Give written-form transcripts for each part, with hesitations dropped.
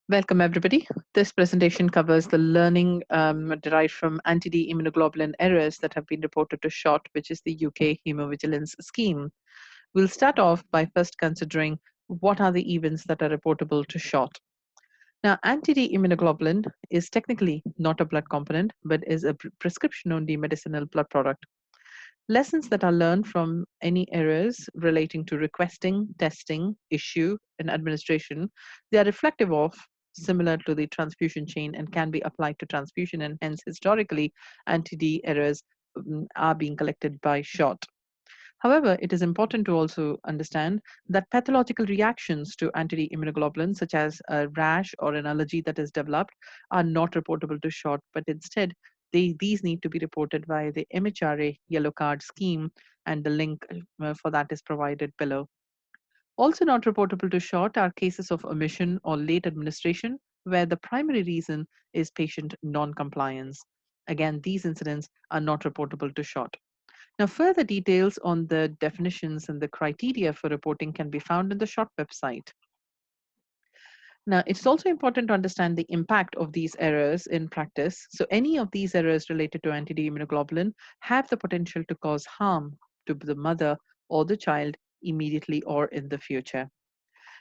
Welcome, everybody. This presentation covers the learning derived from anti-D immunoglobulin errors that have been reported to SHOT, which is the UK Hemovigilance Scheme. We'll start off by first considering what are the events that are reportable to SHOT. Now, anti-D immunoglobulin is technically not a blood component, but is a prescription-only medicinal blood product. Lessons that are learned from any errors relating to requesting, testing, issue, and administration, they are reflective of similar to the transfusion chain and can be applied to transfusion, and hence historically anti-D errors are being collected by SHOT. However, it is important to also understand that pathological reactions to anti-D immunoglobulin, such as a rash or an allergy that is developed, are not reportable to SHOT, but instead these need to be reported via the MHRA yellow card scheme, and the link for that is provided below. Also not reportable to SHOT are cases of omission or late administration, where the primary reason is patient non-compliance. Again, these incidents are not reportable to SHOT. Now, further details on the definitions and the criteria for reporting can be found in the SHOT website. Now, it's also important to understand the impact of these errors in practice. So, any of these errors related to anti-D immunoglobulin have the potential to cause harm to the mother or the child immediately or in the future.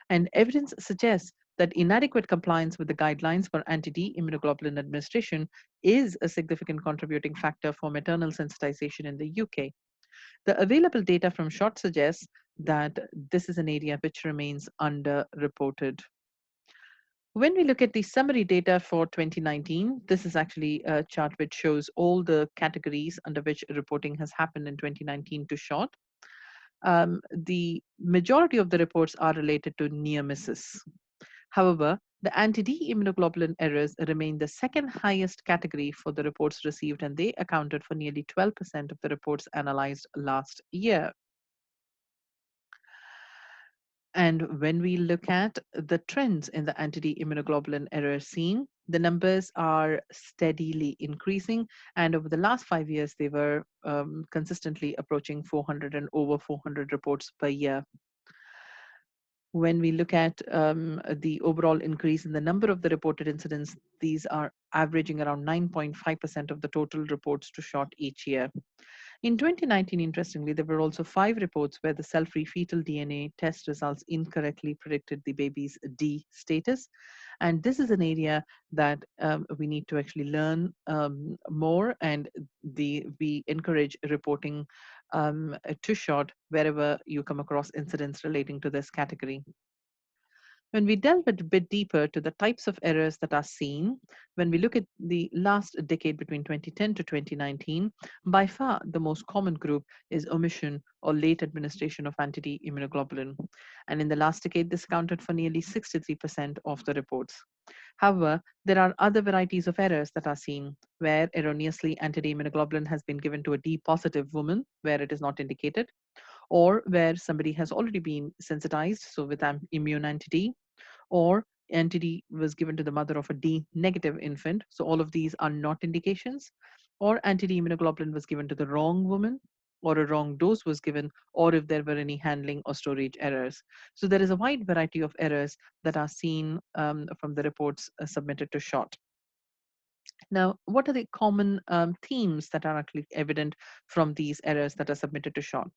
And evidence suggests that inadequate compliance with the guidelines for anti-D immunoglobulin administration is a significant contributing factor for maternal sensitization in the UK. The available data from SHOT suggests that this is an area which remains underreported. When we look at the summary data for 2019, this is actually a chart which shows all the categories under which reporting has happened in 2019 to SHOT. The majority of the reports are related to near misses. However, the anti-D immunoglobulin errors remain the second highest category for the reports received, and they accounted for nearly 12% of the reports analyzed last year. And when we look at the trends in the anti-D immunoglobulin error seen, the numbers are steadily increasing. And over the last 5 years, they were consistently approaching 400 and over 400 reports per year. When we look at the overall increase in the number of the reported incidents, these are averaging around 9.5% of the total reports to SHOT each year. In 2019, interestingly, there were also 5 reports where the cell-free fetal DNA test results incorrectly predicted the baby's D status. And this is an area that we need to actually learn more, and we encourage reporting to SHOT wherever you come across incidents relating to this category. When we delve a bit deeper to the types of errors that are seen, when we look at the last decade between 2010 to 2019, by far the most common group is omission or late administration of anti-D immunoglobulin. And in the last decade, this accounted for nearly 63% of the reports. However, there are other varieties of errors that are seen, where erroneously anti-D immunoglobulin has been given to a D positive woman where it is not indicated, or where somebody has already been sensitized, so with immune anti-D, or anti-D was given to the mother of a D negative infant. So all of these are not indications. Or anti-D immunoglobulin was given to the wrong woman, or a wrong dose was given, or if there were any handling or storage errors. So there is a wide variety of errors that are seen from the reports submitted to SHOT. Now, what are the common themes that are actually evident from these errors that are submitted to SHOT?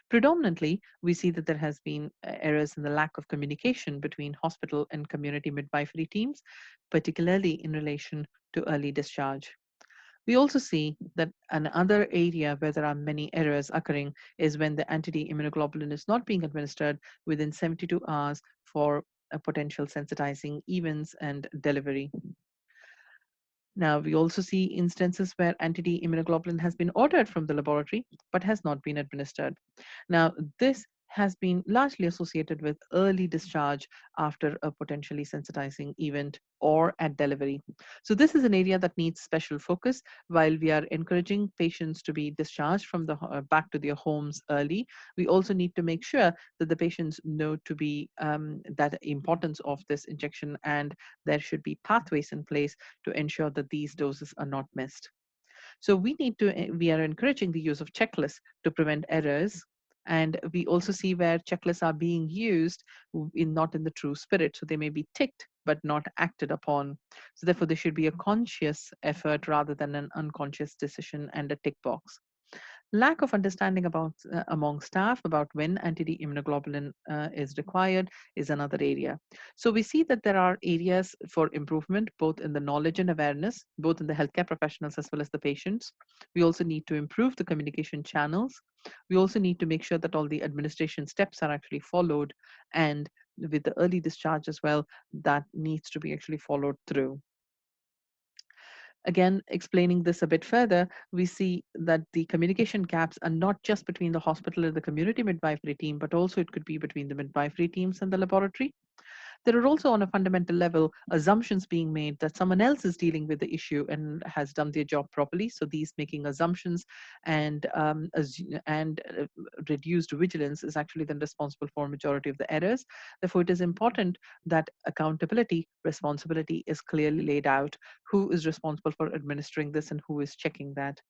Predominantly, we see that there has been errors in the lack of communication between hospital and community midwifery teams, particularly in relation to early discharge. We also see that another area where there are many errors occurring is when the anti-D immunoglobulin is not being administered within 72 hours for potential sensitizing events and delivery. Now, we also see instances where anti-D immunoglobulin has been ordered from the laboratory but has not been administered. Now, this has been largely associated with early discharge after a potentially sensitizing event or at delivery. So this is an area that needs special focus. While we are encouraging patients to be discharged from the back to their homes early, we also need to make sure that the patients know to be that importance of this injection, and there should be pathways in place to ensure that these doses are not missed. So we are encouraging the use of checklists to prevent errors. And we also see where checklists are being used not in the true spirit. So they may be ticked but not acted upon. So, therefore, there should be a conscious effort rather than an unconscious decision and a tick box. Lack of understanding about among staff about when anti-D immunoglobulin is required is another area. So we see that there are areas for improvement, both in the knowledge and awareness, both in the healthcare professionals as well as the patients. We also need to improve the communication channels. We also need to make sure that all the administration steps are actually followed, and with the early discharge as well, that needs to be actually followed through. Again, explaining this a bit further, we see that the communication gaps are not just between the hospital and the community midwifery team, but also it could be between the midwifery teams and the laboratory. There are also, on a fundamental level, assumptions being made that someone else is dealing with the issue and has done their job properly. So these making assumptions and reduced vigilance is actually then responsible for majority of the errors. Therefore, it is important that accountability, responsibility is clearly laid out. Who is responsible for administering this and who is checking that?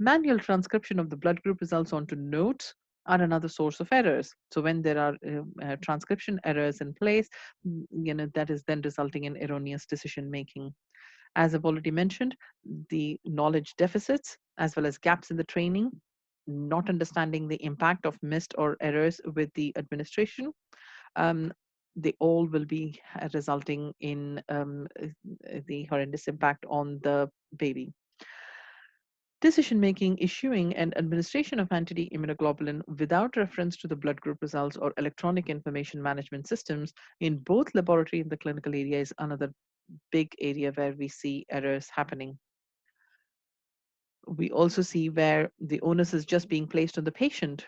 Manual transcription of the blood group results onto notes are another source of errors. So when there are transcription errors in place, that is then resulting in erroneous decision making. As I've already mentioned, the knowledge deficits as well as gaps in the training, not understanding the impact of missed or errors with the administration, um, they all will be resulting in the horrendous impact on the baby. Decision making, issuing, and administration of anti immunoglobulin without reference to the blood group results or electronic information management systems in both laboratory and the clinical area is another big area where we see errors happening. We also see where the onus is just being placed on the patient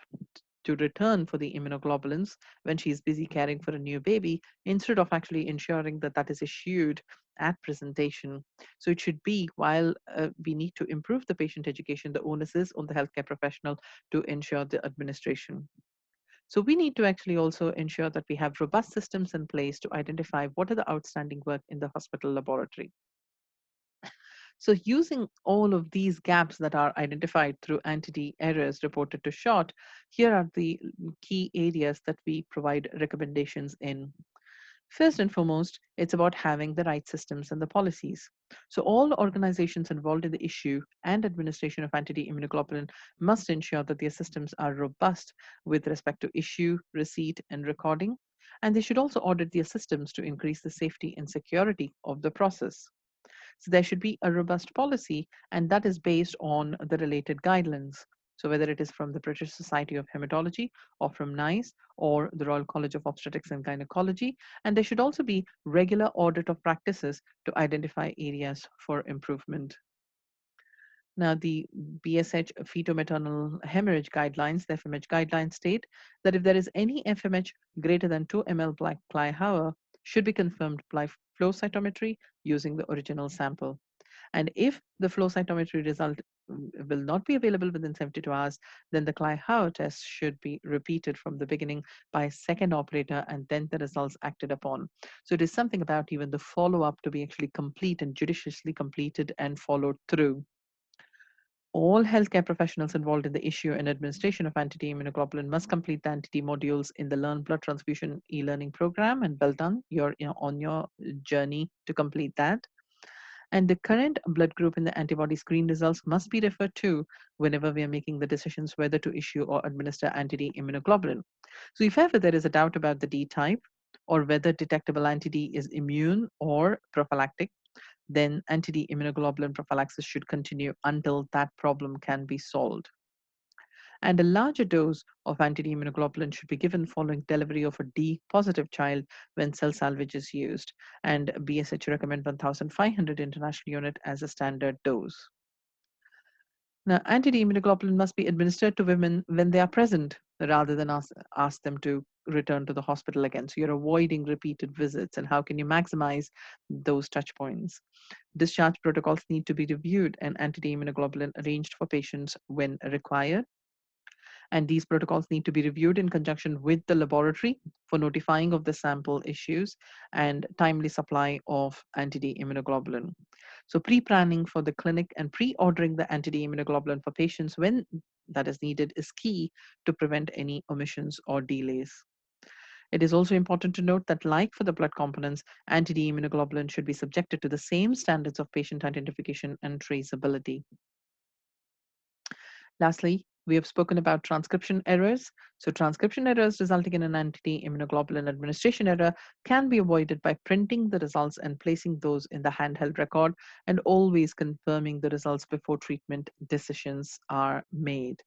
to return for the immunoglobulins when she's busy caring for a new baby instead of actually ensuring that that is issued at presentation. So it should be, while we need to improve the patient education, the onus is on the healthcare professional to ensure the administration. So we need to actually also ensure that we have robust systems in place to identify what are the outstanding work in the hospital laboratory. So using all of these gaps that are identified through entity errors reported to SHOT, here are the key areas that we provide recommendations in. First and foremost, it's about having the right systems and the policies. So all organizations involved in the issue and administration of anti-immunoglobulin must ensure that their systems are robust with respect to issue, receipt, and recording. And they should also audit their systems to increase the safety and security of the process. So there should be a robust policy, and that is based on the related guidelines. So whether it is from the British Society of Hematology or from NICE or the Royal College of Obstetrics and Gynecology, and there should also be regular audit of practices to identify areas for improvement. Now, the BSH fetal-maternal hemorrhage guidelines, the FMH guidelines state that if there is any FMH greater than 2 ml black Cly should be confirmed by flow cytometry using the original sample. And if the flow cytometry result will not be available within 72 hours, then the Cly test should be repeated from the beginning by a second operator and then the results acted upon. So it is something about even the follow-up to be actually complete and judiciously completed and followed through. All healthcare professionals involved in the issue and administration of anti-immunoglobulin must complete the anti modules in the Learn Blood Transfusion e-learning program, and well done, you're on your journey to complete that. And the current blood group in the antibody screen results must be referred to whenever we are making the decisions whether to issue or administer anti-D immunoglobulin. So if ever there is a doubt about the D type or whether detectable anti-D is immune or prophylactic, then anti-D immunoglobulin prophylaxis should continue until that problem can be solved. And a larger dose of anti-D immunoglobulin should be given following delivery of a D positive child when cell salvage is used. And BSH recommend 1,500 international unit as a standard dose. Now, anti-D immunoglobulin must be administered to women when they are present rather than ask them to return to the hospital again. So you're avoiding repeated visits. And how can you maximize those touch points? Discharge protocols need to be reviewed and anti-D immunoglobulin arranged for patients when required. And these protocols need to be reviewed in conjunction with the laboratory for notifying of the sample issues and timely supply of anti-D immunoglobulin. So pre-planning for the clinic and pre-ordering the anti-D immunoglobulin for patients when that is needed is key to prevent any omissions or delays. It is also important to note that, like for the blood components, anti-D immunoglobulin should be subjected to the same standards of patient identification and traceability. Lastly, we have spoken about transcription errors. So, transcription errors resulting in an anti immunoglobulin administration error can be avoided by printing the results and placing those in the handheld record, and always confirming the results before treatment decisions are made.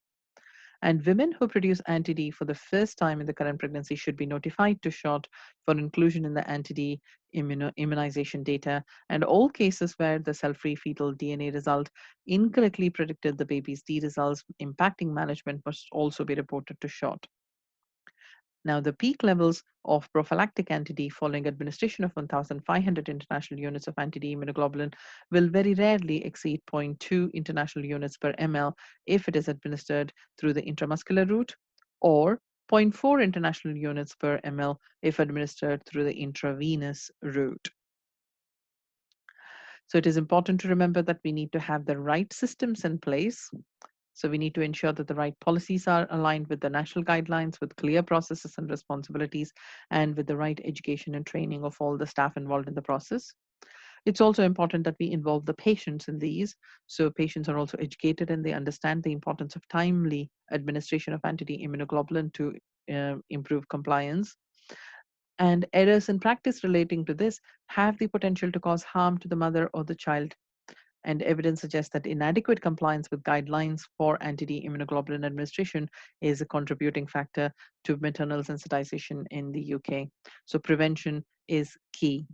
And women who produce anti-D for the first time in the current pregnancy should be notified to SHOT for inclusion in the anti-D immunization data. And all cases where the cell-free fetal DNA result incorrectly predicted the baby's D results, impacting management, must also be reported to SHOT. Now, the peak levels of prophylactic anti-D following administration of 1,500 international units of anti-D immunoglobulin will very rarely exceed zero point 0.2 international units per ml if it is administered through the intramuscular route, or zero point 0.4 international units per ml if administered through the intravenous route. So it is important to remember that we need to have the right systems in place. So we need to ensure that the right policies are aligned with the national guidelines, with clear processes and responsibilities, and with the right education and training of all the staff involved in the process. It's also important that we involve the patients in these. So patients are also educated and they understand the importance of timely administration of anti-D immunoglobulin to improve compliance. And errors in practice relating to this have the potential to cause harm to the mother or the child, and evidence suggests that inadequate compliance with guidelines for anti-D immunoglobulin administration is a contributing factor to maternal sensitization in the UK. So prevention is key.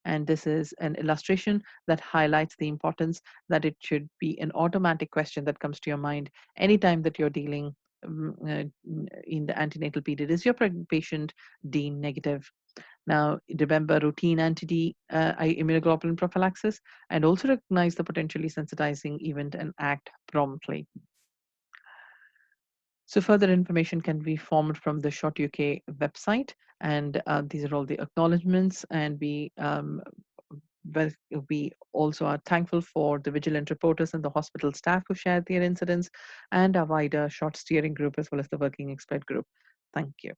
And this is an illustration that highlights the importance that it should be an automatic question that comes to your mind anytime that you're dealing in the antenatal period. Is your patient D negative? Now, remember routine anti-D immunoglobulin prophylaxis, and also recognize the potentially sensitizing event and act promptly. So further information can be formed from the SHOT UK website, and these are all the acknowledgements. And well, we also are thankful for the vigilant reporters and the hospital staff who shared their incidents, and our wider SHOT steering group as well as the working expert group. Thank you.